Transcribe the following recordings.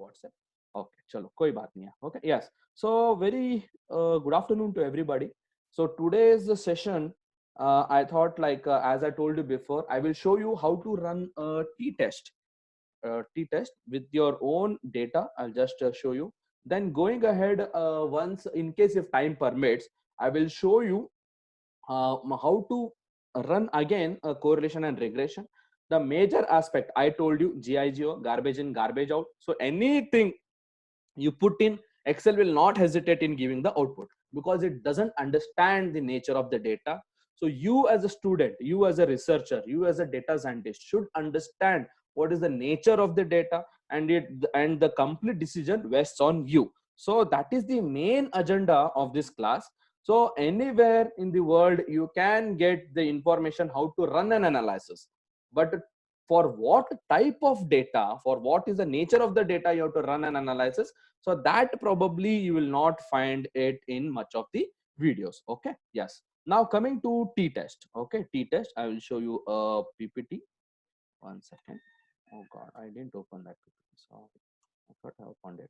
WhatsApp. Okay, chalo, koi baat nahi hai. Okay, yes. So very good afternoon to everybody. So today's session, I thought like as I told you before, I will show you how to run a t-test. T-test with your own data. I'll just show you. Then going ahead, once in case if time permits, I will show you how to run again a correlation and regression. The major aspect I told you, GIGO, garbage in, garbage out. So anything you put in, Excel will not hesitate in giving the output because it doesn't understand the nature of the data. So you as a student, you as a researcher, you as a data scientist should understand what is the nature of the data, and the complete decision rests on you. So that is the main agenda of this class. So anywhere in the world you can get the information how to run an analysis, but for what type of data, for what is the nature of the data you have to run an analysis, so that probably you will not find it in much of the videos. Okay, yes. Now coming to t-test. Okay, t-test, I will show you a PPT. One second. Oh god, I didn't open that PPT. Sorry, I thought I opened it.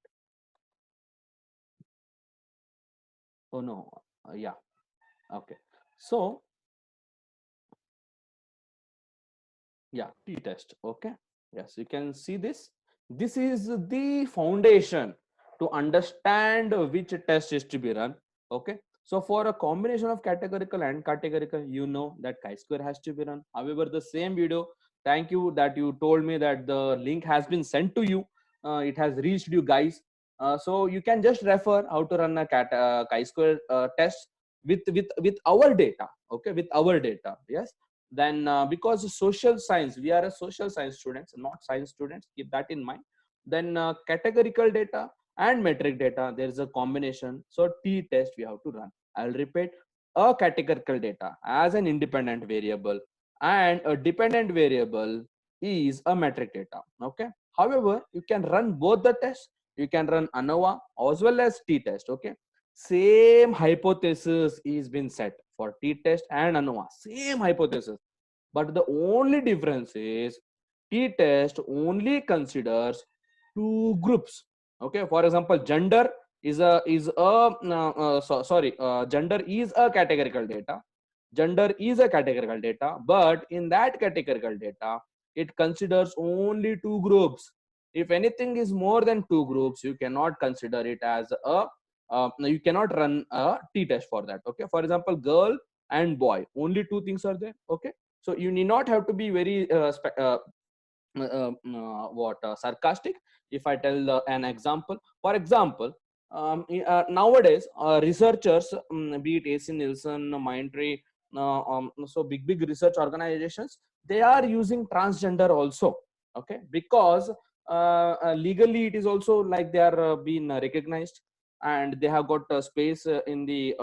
Oh no. Yeah. Okay, so yeah, t-test. Okay, yes, you can see this. This is the foundation to understand which test is to be run. Okay, so for a combination of categorical and categorical, you know that chi-square has to be run. However, the same video, thank you that you told me that the link has been sent to you. It has reached you guys. So you can just refer how to run a chi-square test with our data. Okay, with our data. Yes. Then because social science, we are a social science students, not science students, keep that in mind. Then categorical data and metric data, there is a combination. So t-test we have to run. I'll repeat, a categorical data as an independent variable and a dependent variable is a metric data. Okay, however, you can run both the tests. You can run ANOVA as well as t-test. Okay, same hypothesis is been set for t-test and ANOVA, same hypothesis, but the only difference is t-test only considers two groups. Okay, for example, gender is gender is a categorical data. Gender is a categorical data, but in that categorical data, it considers only two groups. If anything is more than two groups, you cannot consider it as a you cannot run a t-test for that. Okay, for example, girl and boy, only two things are there. Okay, so you need not have to be very sarcastic if I tell an example. For example, nowadays researchers, be it AC Nielsen, Mindtree, so big research organizations, they are using transgender also. Okay, because legally it is also like they are being recognized, and they have got space in the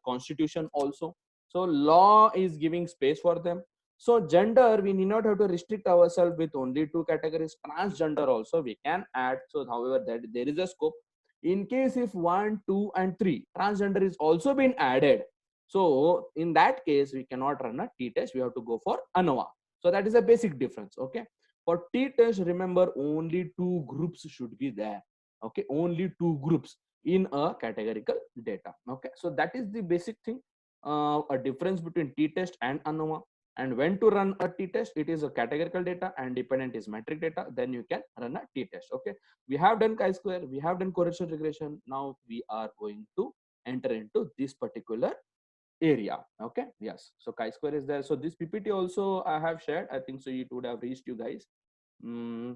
constitution also. So law is giving space for them. So gender, we need not have to restrict ourselves with only two categories. Transgender also we can add. So however, that there is a scope. In case if 1, 2, and 3 transgender is also been added, so in that case we cannot run a t-test. We have to go for ANOVA. So that is a basic difference. Okay. For t-test, remember only two groups should be there. Okay, only two groups in a categorical data. Okay, so that is the basic thing. A difference between t-test and ANOVA. And when to run a t-test, it is a categorical data and dependent is metric data, then you can run a t-test. Okay, we have done chi-square, we have done correlation regression. Now we are going to enter into this particular area. Okay, yes, so chi-square is there. So this PPT also I have shared, I think so it would have reached you guys.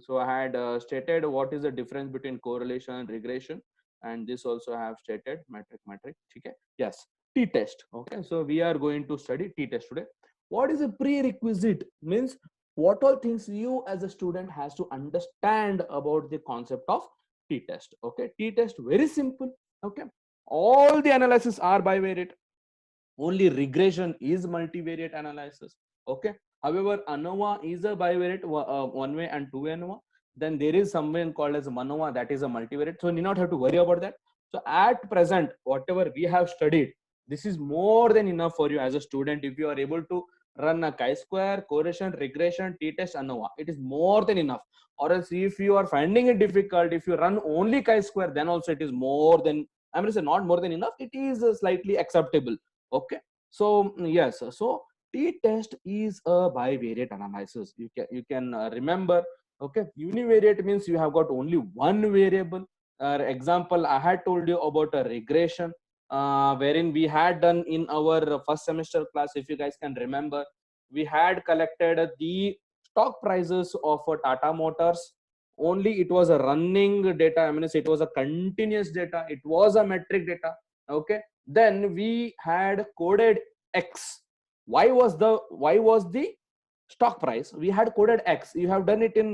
So I had stated what is the difference between correlation and regression, and this also I have stated metric. Okay, yes, t-test. Okay, so we are going to study t-test today. What is a prerequisite? Means what all things you as a student has to understand about the concept of t-test. Okay, t-test very simple. Okay, all the analysis are bivariate, only regression is multivariate analysis. Okay, however, ANOVA is a bivariate, one way and two way ANOVA. Then there is something called as MANOVA, that is a multivariate, so you need not have to worry about that. So at present, whatever we have studied, this is more than enough for you as a student. If you are able to run a chi-square, correlation, regression, t-test, ANOVA. It is more than enough. Or else if you are finding it difficult, if you run only chi-square, then also it is more than, I'm going to say not more than enough, it is slightly acceptable. Okay, so yes, so t-test is a bivariate analysis. You can remember. Okay, univariate means you have got only one variable. Example, I had told you about a regression, wherein we had done in our first semester class, if you guys can remember, we had collected the stock prices of Tata Motors. Only it was a running data, I mean it was a continuous data, it was a metric data. Okay, then we had coded X. Why was the stock price, we had coded X. You have done it in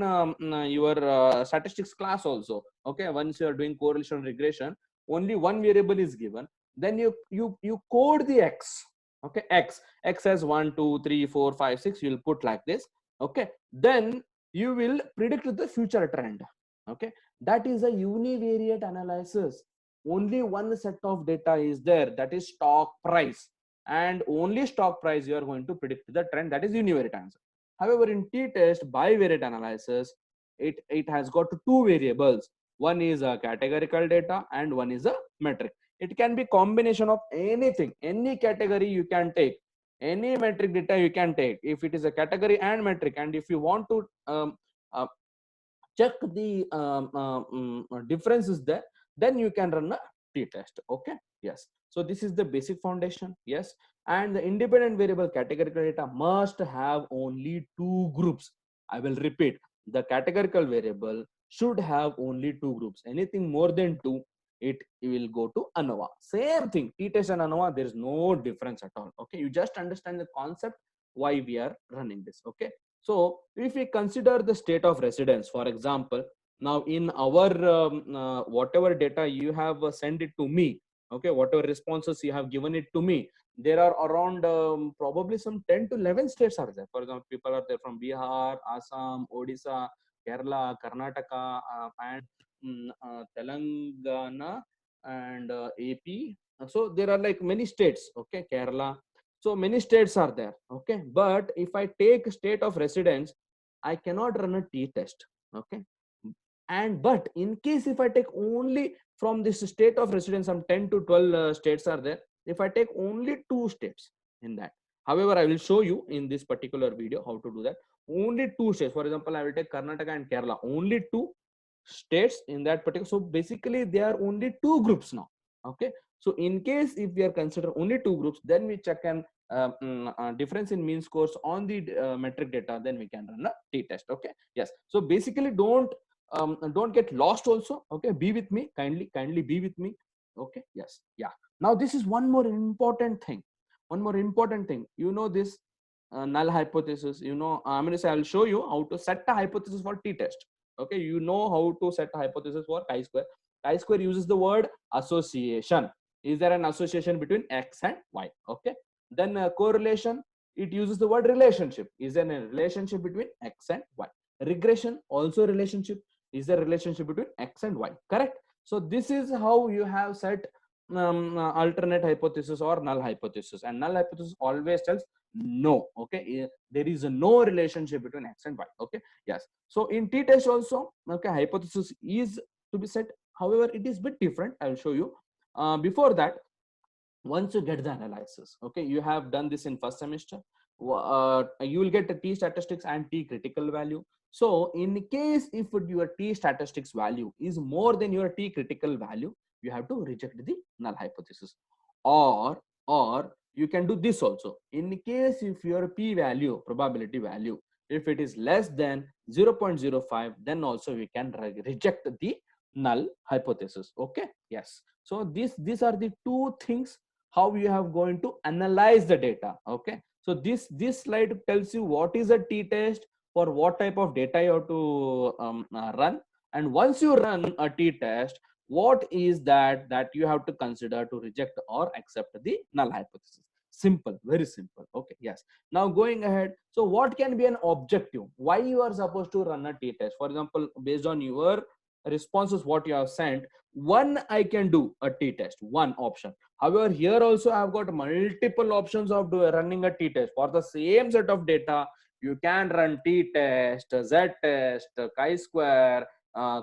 your statistics class also. Okay, once you are doing correlation regression, only one variable is given, then you code the X. Okay, X has 1 2 3 4 5 6, you will put like this. Okay, then you will predict the future trend. Okay, that is a univariate analysis. Only one set of data is there, that is stock price, and only stock price you are going to predict the trend, that is univariate answer. However, in t-test bivariate analysis, it has got two variables. One is a categorical data and one is a metric. It can be combination of anything, any category you can take, any metric data you can take. If it is a category and metric, and if you want to uh, check the differences there, then you can run a t-test. Okay, yes. So this is the basic foundation. Yes, and the independent variable categorical data must have only two groups. I will repeat, the categorical variable should have only two groups. Anything more than two, it will go to ANOVA. Same thing, t-test and ANOVA, there is no difference at all. Okay, you just understand the concept why we are running this. Okay, so if we consider the state of residence, for example, now in our whatever data you have sent it to me, okay, whatever responses you have given it to me, there are around probably some 10 to 11 states are there. For example, people are there from Bihar, Assam, Odisha, Kerala, Karnataka, and Telangana, and AP. So there are like many states. Okay, Kerala. So many states are there. Okay, but if I take state of residence, I cannot run a t-test. Okay, and but in case if I take only from this state of residence, some 10 to 12 states are there. If I take only two states in that, however, I will show you in this particular video how to do that. Only two states. For example, I will take Karnataka and Kerala. Only two states in that particular. So basically, there are only two groups now. Okay. So in case if we are consider only two groups, then we check an difference in mean scores on the metric data. Then we can run a t-test. Okay. Yes. So basically, don't get lost also. Okay, be with me, kindly be with me. Okay, yes, yeah. Now this is one more important thing, you know this null hypothesis. You know, I'm going to say, I'll show you how to set a hypothesis for t-test. Okay, you know how to set a hypothesis for chi-square. Chi-square uses the word association. Is there an association between X and Y? Okay, then correlation, it uses the word relationship. Is there a relationship between X and Y? Regression, also relationship. Is there a relationship between X and Y? Correct. So this is how you have set alternate hypothesis or null hypothesis, and null hypothesis always tells no. Okay, there is no relationship between X and Y. Okay, yes. So in t-test also, okay, hypothesis is to be set. However, it is bit different. I will show you. Before that, once you get the analysis, okay, you have done this in first semester, you will get the t statistics and t critical value. So in case if your t statistics value is more than your t critical value, you have to reject the null hypothesis. Or you can do this also. In case if your p value, probability value, if it is less than 0.05, then also we can reject the null hypothesis. Okay, yes. So these are the two things how you have going to analyze the data. Okay, so this slide tells you what is a t-test, for what type of data you have to run, and once you run a t-test, what is that you have to consider to reject or accept the null hypothesis. Simple, very simple. Okay, yes. Now going ahead, so what can be an objective, why you are supposed to run a t-test? For example, based on your responses what you have sent, one I can do a t-test, one option. However, here also I've got multiple options of running a t-test for the same set of data. You can run t-test, z-test, chi-square,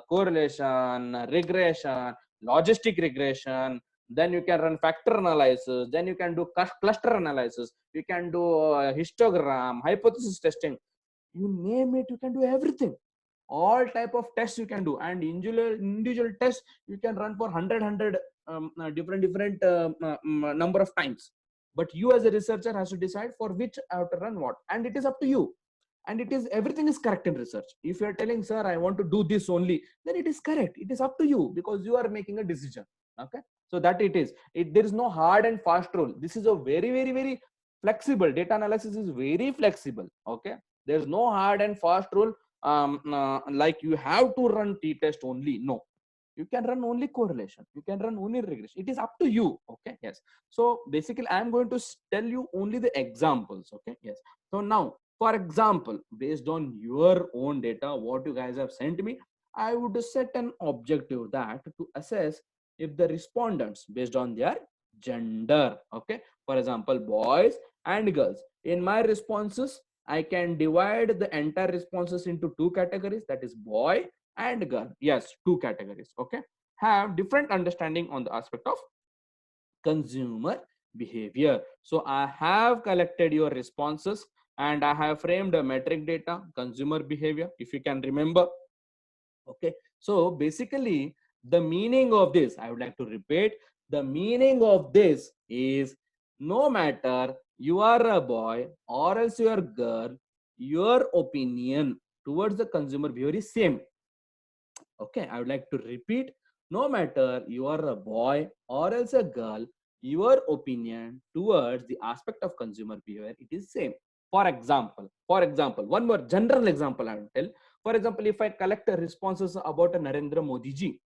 correlation, regression, logistic regression. Then you can run factor analysis. Then you can do cluster analysis. You can do histogram, hypothesis testing. You name it, you can do everything. All type of tests you can do, and individual tests you can run for 100 different number of times. But you as a researcher has to decide for which I have to run what, and it is up to you. And it is, everything is correct in research. If you are telling, sir, I want to do this only, then it is correct. It is up to you because you are making a decision. Okay, so that it is there is no hard and fast rule. This is a very flexible, data analysis is very flexible. Okay, there's no hard and fast rule like you have to run t-test only. No, you can run only correlation, you can run only regression. It is up to you. Okay, yes. So basically I'm going to tell you only the examples. Okay, yes. So now, for example, based on your own data what you guys have sent me, I would set an objective that to assess if the respondents based on their gender, okay, for example boys and girls, in my responses I can divide the entire responses into two categories, that is boy and girl. Yes, two categories. Okay, have different understanding on the aspect of consumer behavior. So I have collected your responses and I have framed a metric data, consumer behavior, if you can remember. Okay, so basically the meaning of this, I would like to repeat, the meaning of this is no matter you are a boy or else you are a girl, your opinion towards the consumer behavior is same. Okay, I would like to repeat, no matter you are a boy or else a girl, your opinion towards the aspect of consumer behavior, it is same. For example, one more general example I will tell. For example, if I collect responses about a Narendra Modi ji,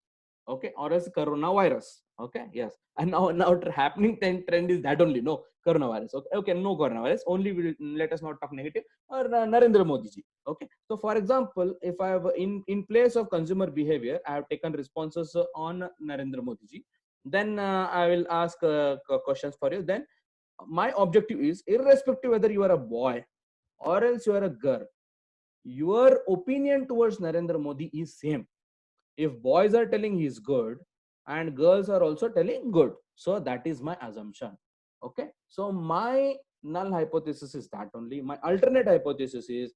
okay, or else coronavirus. Okay, yes. And now happening trend is that only, no coronavirus. Okay, no coronavirus, only will, let us not talk negative, or Narendra Modi ji. Okay, so for example, if I have in place of consumer behavior, I have taken responses on Narendra Modi ji, then I will ask questions for you. Then my objective is, irrespective whether you are a boy or else you are a girl, your opinion towards Narendra Modi is same. If boys are telling he's good and girls are also telling good, so that is my assumption. Okay, so my null hypothesis is that only. My alternate hypothesis is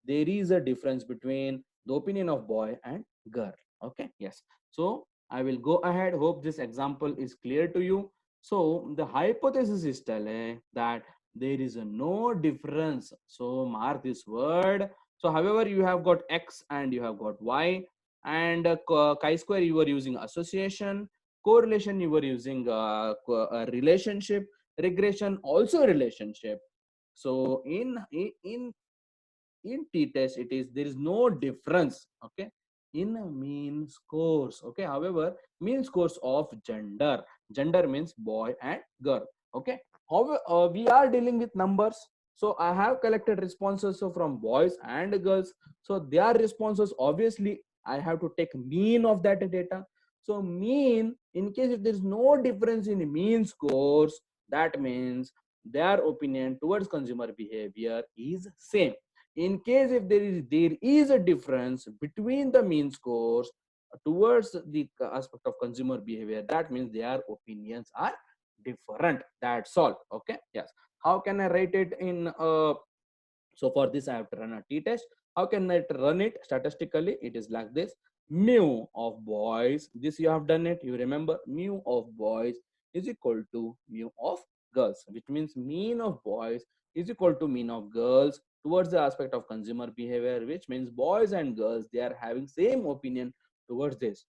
there is a difference between the opinion of boy and girl. Okay, yes. So I will go ahead. Hope this example is clear to you. So the hypothesis is telling that there is no difference. So mark this word. So however, you have got X and you have got Y, and chi-square you were using association, correlation you were using relationship, regression also relationship. So in t-test it is, there is no difference. Okay, in mean scores. Okay, however, mean scores of gender means boy and girl. Okay, however, we are dealing with numbers, so I have collected responses so from boys and girls, so their responses, obviously I have to take mean of that data. So mean, in case if there is no difference in mean scores, that means their opinion towards consumer behavior is same. In case if there is a difference between the mean scores towards the aspect of consumer behavior, that means their opinions are different. That's all. Okay, yes. How can I write it in so for this I have to run a t-test. How can I run it statistically? It is like this: mu of boys, this you have done it, you remember, mu of boys is equal to mu of girls, which means mean of boys is equal to mean of girls towards the aspect of consumer behavior, which means boys and girls, they are having same opinion towards this.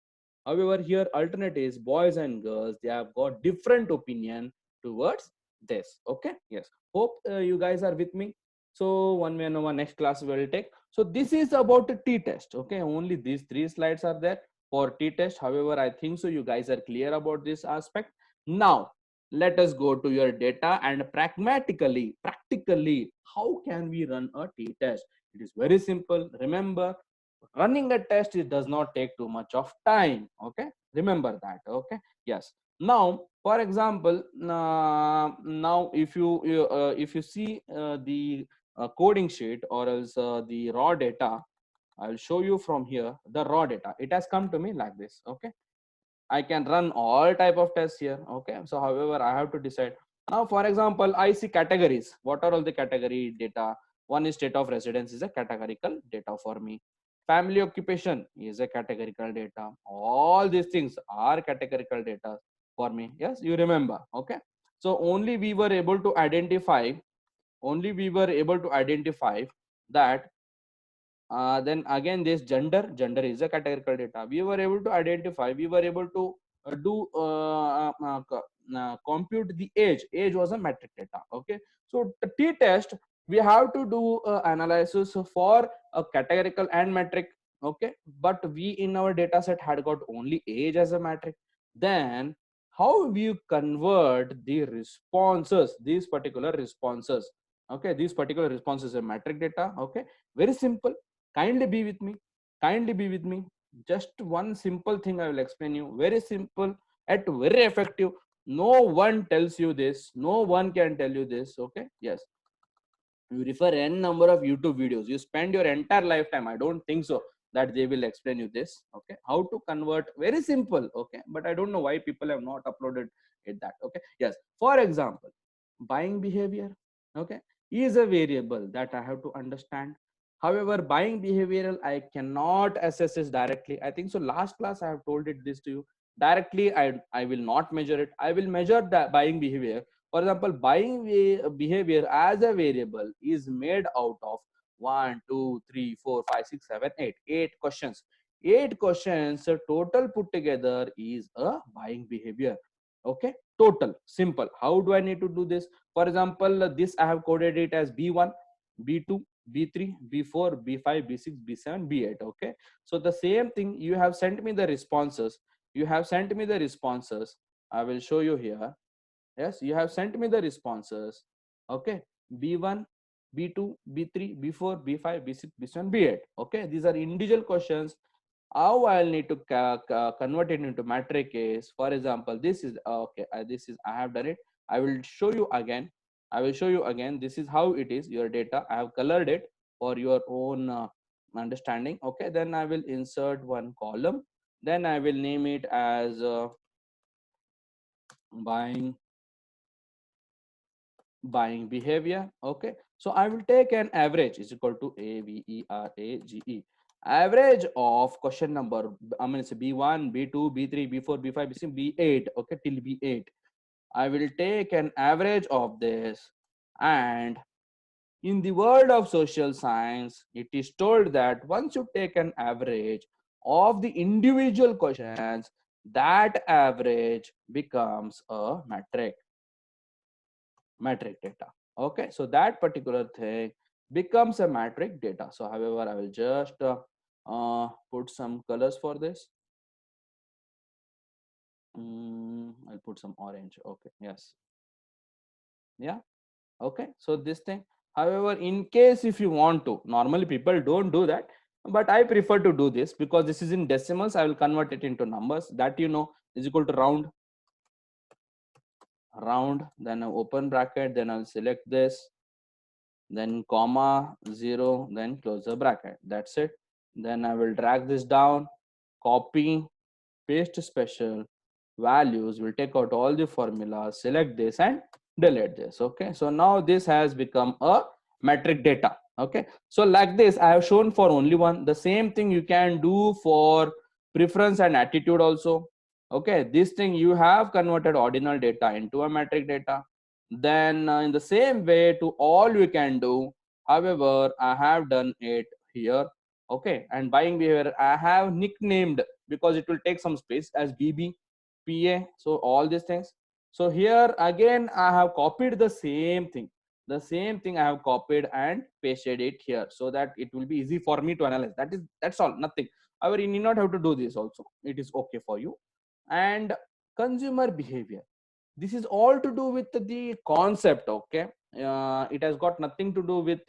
However, here alternate is boys and girls, they have got different opinion towards this. Okay, yes. Hope you guys are with me. So one way or next class we will take. So this is about the t-test. Okay, only these 3 slides are there for t-test. However, I think so you guys are clear about this aspect. Now let us go to your data and practically, how can we run a t-test? It is very simple. Remember, Running a test, it does not take too much of time. Okay, remember that. Okay, yes. Now for example, now if you see the coding sheet, or else the raw data, I'll show you from here the raw data. It has come to me like this. Okay, I can run all type of tests here. Okay, so however I have to decide. Now for example, I see categories. What are all the category data? One is state of residence is a categorical data for me. Family occupation is a categorical data. All these things are categorical data for me. Yes, you remember. Okay, so only we were able to identify that. Then again, this gender is a categorical data. We were able to identify, we were able to compute the age was a metric data. Okay, so the t-test, we have to do analysis for a categorical and metric. Okay, but we in our data set had got only age as a metric. Then how we convert the responses, these particular responses. Okay, these particular responses are metric data. Okay, very simple. Kindly be with me, kindly be with me. Just one simple thing I will explain you, very simple and very effective. No one tells you this, no one can tell you this. Okay, yes, you refer n number of YouTube videos, you spend your entire lifetime, I don't think so that they will explain you this. Okay, how to convert, very simple. Okay, but I don't know why people have not uploaded it that. Okay, yes, for example, buying behavior, okay, is a variable that I have to understand. However, buying behavioral, I cannot assess this directly. I think so last class I have told it this to you. Directly I will not measure it. I will measure the buying behavior. For example, buying behavior as a variable is made out of 1, 2, 3, 4, 5, 6, 7, 8. 8 questions. 8 questions total put together is a buying behavior. Okay, total. Simple. How do I need to do this? For example, this I have coded it as B1, B2, B3, B4, B5, B6, B7, B8. Okay, so the same thing, you have sent me the responses. You have sent me the responses. I will show you here. Yes, you have sent me the responses. Okay, B1, B2, B3, B4, B5, B6, B7, B8. Okay, these are individual questions. How I'll need to convert it into metric is, for example, this is okay, this is, I have done it. I will show you again. I will show you again. This is how it is, your data. I have colored it for your own understanding. Okay, then I will insert one column. Then I will name it as buying behavior. Okay, so I will take an average is equal to average, average of question number, I mean it's B1, B2, B3, B4, B5, B6, B8. Okay, till B8 I will take an average of this. And in the world of social science, it is told that once you take an average of the individual questions, that average becomes a metric data. Okay, so that particular thing becomes a metric data. So however, I will just put some colors for this. I'll put some orange. Okay, yes, yeah. Okay, so this thing, however, in case if you want to, normally people don't do that, but I prefer to do this because this is in decimals. I will convert it into numbers, that you know, is equal to round, then an open bracket, then I'll select this, then comma 0, then close the bracket. That's it. Then I will drag this down, copy, paste special values, will take out all the formulas, select this and delete this. Okay, so now this has become a metric data. Okay, so like this I have shown for only one. The same thing you can do for preference and attitude also. Okay, this thing you have converted ordinal data into a metric data. Then in the same way to all you can do. However, I have done it here. Okay, and buying behavior I have nicknamed because it will take some space as BB, PA. So all these things. So here again I have copied the same thing. The same thing I have copied and pasted it here so that it will be easy for me to analyze. That's all, nothing. However, you need not have to do this also. It is okay for you. And consumer behavior, this is all to do with the concept. Okay, it has got nothing to do with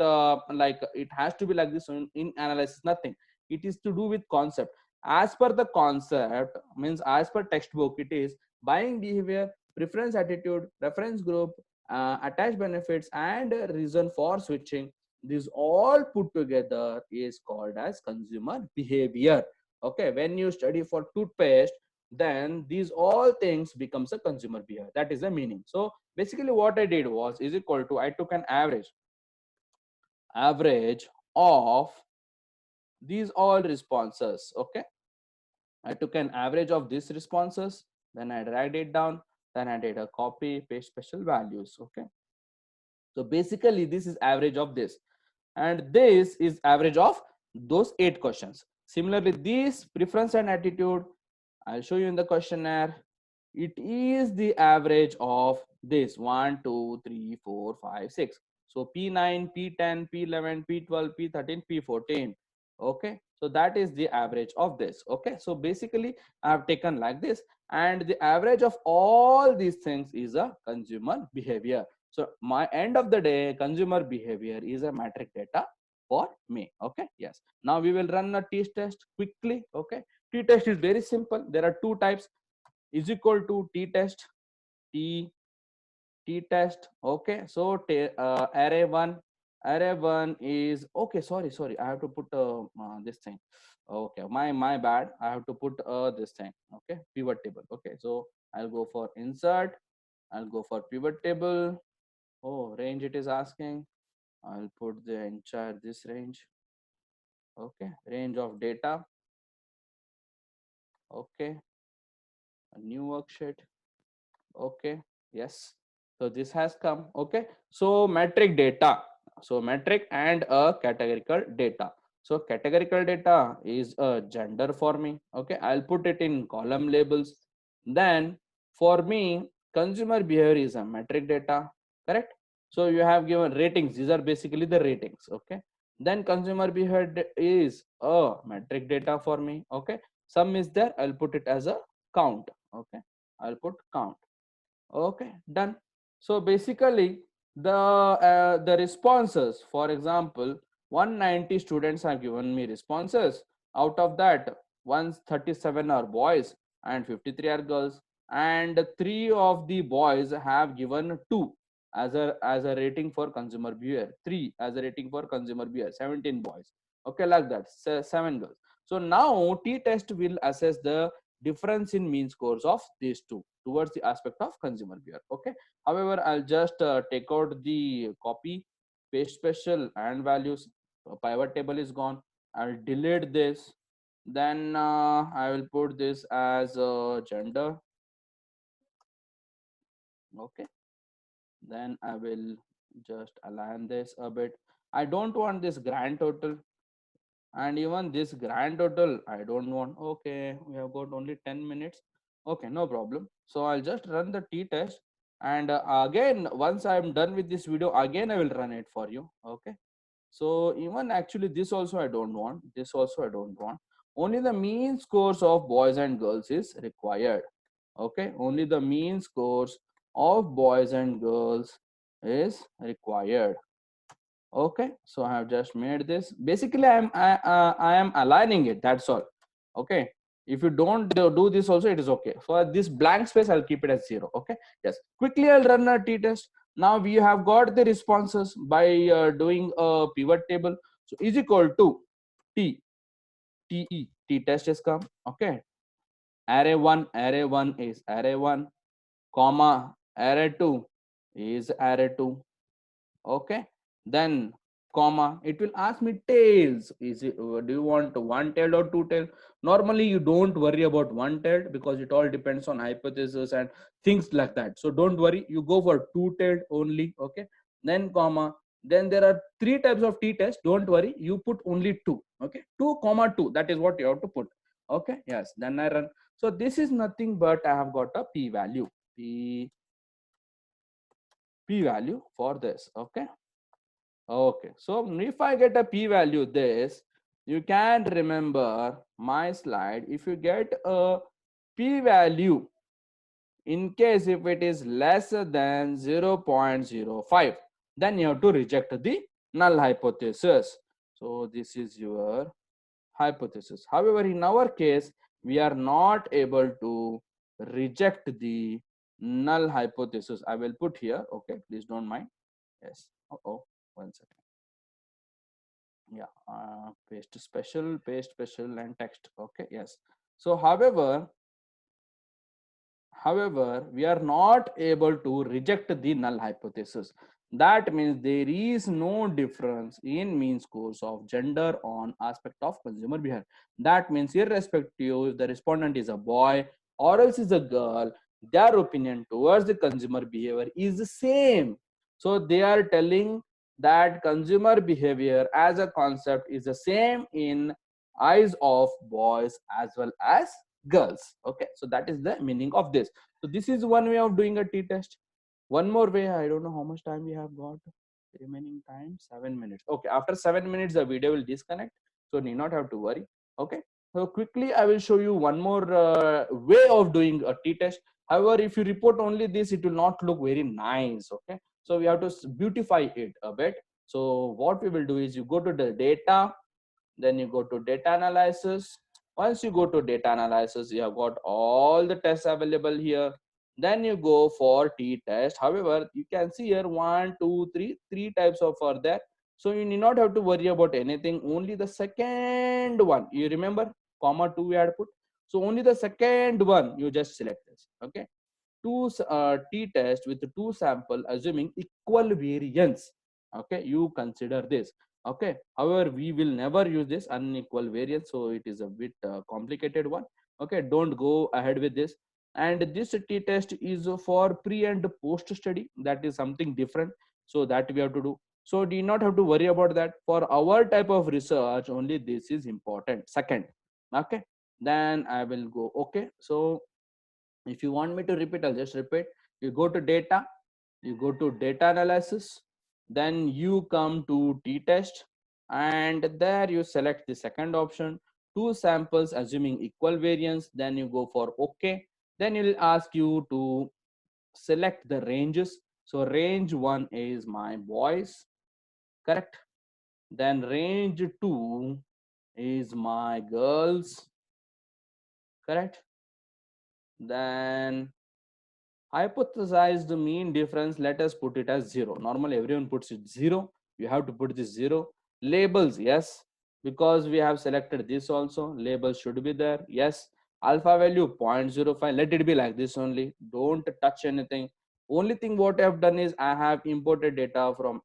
like it has to be like this in analysis, nothing. It is to do with concept. As per the concept, means as per textbook, it is buying behavior, preference attitude, reference group, attached benefits, and reason for switching. These all put together is called as consumer behavior. Okay, when you study for toothpaste, then these all things becomes a consumer behavior. That is the meaning. So basically what I did was is equal to, I took an average of these all responses. Okay, I took an average of these responses, then I dragged it down, then I did a copy paste special values. Okay, so basically this is average of this, and this is average of those 8 questions. Similarly, this preference and attitude, I'll show you in the questionnaire. It is the average of this 1, 2, 3, 4, 5, 6. So P9, P10, P11, P12, P13, P14. Okay, so that is the average of this. Okay, so basically I have taken like this, and the average of all these things is a consumer behavior. So my end of the day, consumer behavior is a metric data for me. Okay, yes. Now we will run a t-test quickly. Okay, t-test is very simple. There are 2 types. Is equal to t-test, t-test. Okay, so array one is okay. Sorry, I have to put this thing. Okay, my bad. I have to put this thing. Okay, pivot table. Okay, so I'll go for insert. I'll go for pivot table. Oh, range it is asking. I'll put the entire this range. Okay, range of data. Okay, a new worksheet. Okay, yes. So this has come. Okay, so metric data. So metric and a categorical data. So categorical data is a gender for me. Okay, I'll put it in column labels. Then for me, consumer behavior is a metric data. Correct. So you have given ratings. These are basically the ratings. Okay. Then consumer behavior is a metric data for me. Okay. Sum is there. I'll put it as a count. Okay. I'll put count. Okay, done. So basically the responses, for example, 190 students have given me responses. Out of that, 137 are boys and 53 are girls, and 3 of the boys have given 2 as a rating for consumer behavior, 3 as a rating for consumer behavior, 17 boys. Okay, like that, 7 girls. So now t-test will assess the difference in mean scores of these 2 towards the aspect of consumer behavior. Okay, however, I'll just take out the copy paste special and values. Pivot table is gone. I'll delete this, then I will put this as gender. Okay, then I will just align this a bit. I don't want this grand total, and even this grand total I don't want. Okay, we have got only 10 minutes. Okay, no problem. So I'll just run the t-test, and again once I'm done with this video, again I will run it for you. Okay, so even actually this also I don't want, this also I don't want. Only the mean scores of boys and girls is required. Okay, only the mean scores of boys and girls is required. Okay, so I have just made this. Basically I am aligning it, that's all. Okay, if you don't do this also, it is okay. For this blank space, I'll keep it as 0. Okay, yes, quickly I'll run a t-test. Now we have got the responses by doing a pivot table. So is equal to t-test has come. Okay, array1 is array1, comma array2 is array2. Okay, then comma, it will ask me tails. Is it, do you want one tail or two tail? Normally you don't worry about one tail because it all depends on hypothesis and things like that. So don't worry, you go for two tailed only. Okay, then comma, then there are 3 types of t-test. Don't worry, you put only 2. Okay, 2 comma 2, that is what you have to put. Okay, yes, then I run. So this is nothing but I have got a p value, p value for this. Okay, okay, so if I get a p-value this, you can remember my slide. If you get a p-value, in case if it is lesser than 0.05, then you have to reject the null hypothesis. So this is your hypothesis. However, in our case, we are not able to reject the null hypothesis. I will put here. Okay, please don't mind. Yes. Oh, 1 second. Yeah. Paste special, and text. Okay. Yes. So, however, we are not able to reject the null hypothesis. That means there is no difference in mean scores of gender on aspect of consumer behavior. That means irrespective if the respondent is a boy or else is a girl, their opinion towards the consumer behavior is the same. So they are telling that consumer behavior as a concept is the same in eyes of boys as well as girls. Okay, so that is the meaning of this. So this is one way of doing a t-test. One more way, I don't know how much time we have got remaining. Time 7 minutes. Okay, after 7 minutes the video will disconnect, so need not have to worry. Okay, so quickly I will show you one more way of doing a t-test. However, if you report only this, it will not look very nice. Okay, so we have to beautify it a bit. So what we will do is you go to the data, then you go to data analysis. Once you go to data analysis, you have got all the tests available here. Then you go for t-test. However, you can see here one, two, three types of are there. So you need not have to worry about anything. Only the second one, you remember comma 2 we had put. So only the second one you just select this. Okay, two t-test with two sample assuming equal variance. Okay, you consider this. Okay, however, we will never use this unequal variance, so it is a bit complicated one. Okay, don't go ahead with this. And this t-test is for pre and post study. That is something different, so that we have to do. So do not have to worry about that. For our type of research, only this is important. Second. Okay, then I will go. Okay, so if you want me to repeat, I'll just repeat. You go to data, you go to data analysis, then you come to t-test, and there you select the second option, two samples assuming equal variance. Then you go for OK. Then it will ask you to select the ranges. So range 1 is my boys, correct? Then range 2 is my girls, correct? Then hypothesized mean difference, let us put it as 0. Normally everyone puts it 0. You have to put this 0. Labels, yes, because we have selected this also. Labels should be there, yes. Alpha value 0.05, let it be like this only. Don't touch anything. Only thing what I have done is I have imported data from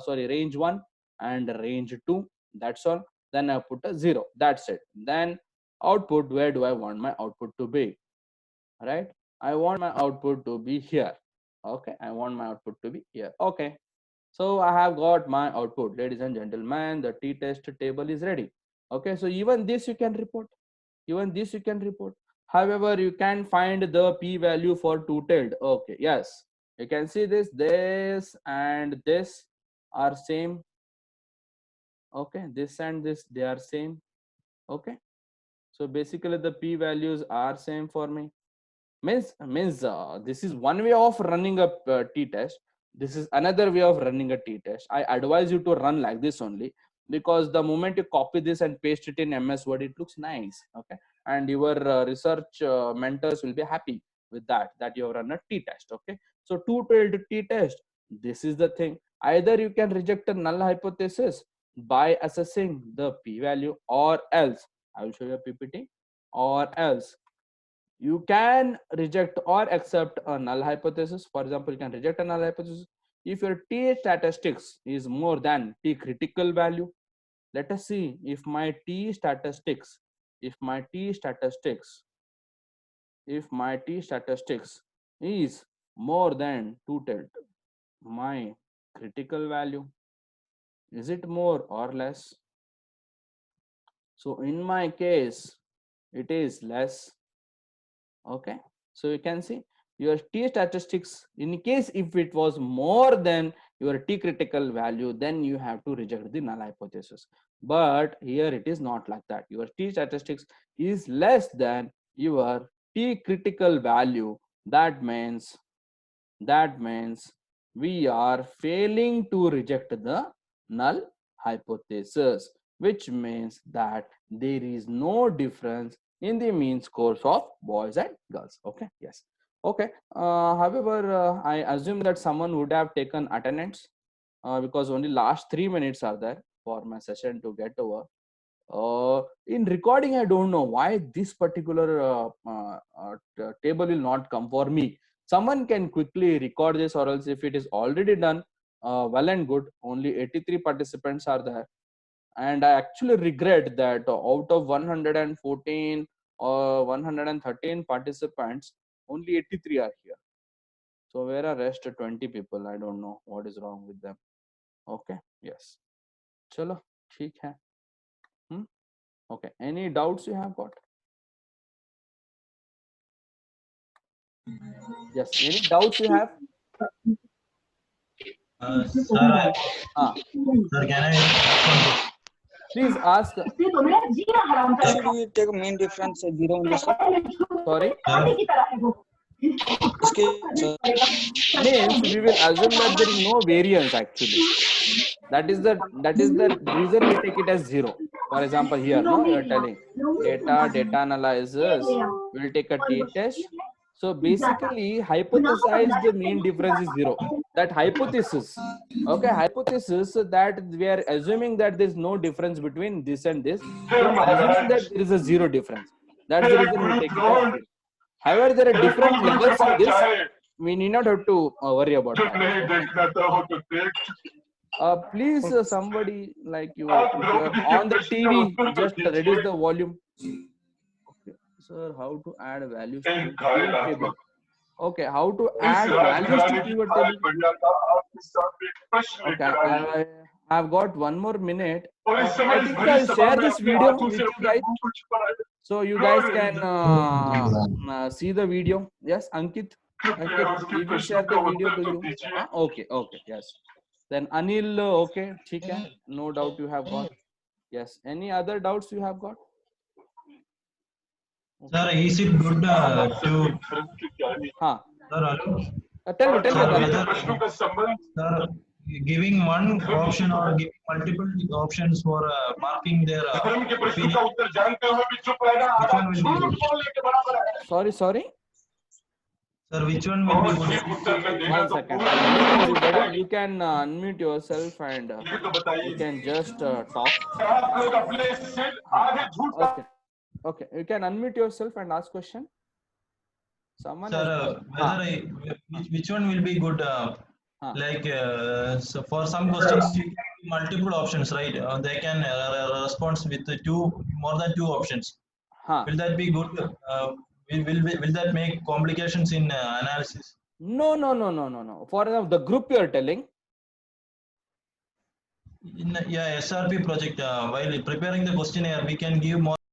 range 1 and range 2. That's all. Then I put a 0. That's it. Then output, where do I want my output to be? Right, I want my output to be here. Okay, I want my output to be here. Okay, so I have got my output. Ladies and gentlemen, the t-test table is ready. Okay, so even this you can report, even this you can report. However, you can find the p-value for two-tailed. Okay, yes, you can see this and this are same. Okay, this and this, they are same. Okay, so basically the p-values are same for me. Means this is one way of running a t-test. This is another way of running a t-test. I advise you to run like this only, because the moment you copy this and paste it in MS Word, it looks nice. Okay, and your research mentors will be happy with that you have run a t-test. Okay, so two-tailed t-test, this is the thing. Either you can reject a null hypothesis by assessing the p-value, or else I will show you a PPT, or else you can reject or accept a null hypothesis. For example, you can reject a null hypothesis if your t statistics is more than t critical value. Let us see if my t statistics, if my t statistics, if my t statistics is more than two-tailed, my critical value, is it more or less? So in my case, it is less. Okay, so you can see your t statistics, in case if it was more than your t critical value, then you have to reject the null hypothesis. But here it is not like that. Your t statistics is less than your t critical value. That means we are failing to reject the null hypothesis. which means that there is no difference in the mean scores of boys and girls. Okay, yes. Okay, however, I assume that someone would have taken attendance because only last 3 minutes are there for my session to get over. In recording, I don't know why this particular table will not come for me. Someone can quickly record this, or else if it is already done, well and good. Only 83 participants are there, and I actually regret that out of 114 or 113 participants, only 83 are here. So where are rest 20 people? I don't know what is wrong with them. Okay, yes. Chalo, theek hai. Okay, any doubts you have got? Yes, any doubts you have? Sir, sir, can I? Please ask. Should we take a mean difference 0 only, sir? Sorry. Sir. Means we will assume that there is no variance actually. That is the reason we take it as 0. For example, here, no, you are telling data analysis will take a t-test. So basically, hypothesize the mean difference is 0. That hypothesis, okay, hypothesis that we are assuming that there is no difference between this and this. So I'm assuming that there is a 0 difference. That's the reason we take it as 0. However, there are different levels in this. We need not have to worry about that. Please, somebody like you, if you are on the TV, just reduce the volume. Okay. Sir, how to add values to pivot table? Okay, how to add values to pivot table? Okay, I have got 1 more minute. I think I'll share this video with you guys, so you guys can see the video. Yes, Ankit, you can share the video to you. Okay, yes. Then Anil, okay, ठीक है, no doubt you have got. Yes, any other doubts you have got? Sir, is it good to? Huh. Sir, hello. Tell me. Sir, giving one option or giving multiple options for marking their opinion. Which one will be good? Sorry. Sir, which one will be good? 1 second. Everybody, you can unmute yourself and you can just talk. Okay. You can unmute yourself and ask question. Someone. Sir, which one will be good? Like so for some questions, you can multiple options, right? They can respond with more than two options. Will that be good? Will that make complications in analysis? No. For the group you are telling. In SRP project, while preparing the questionnaire, we can give more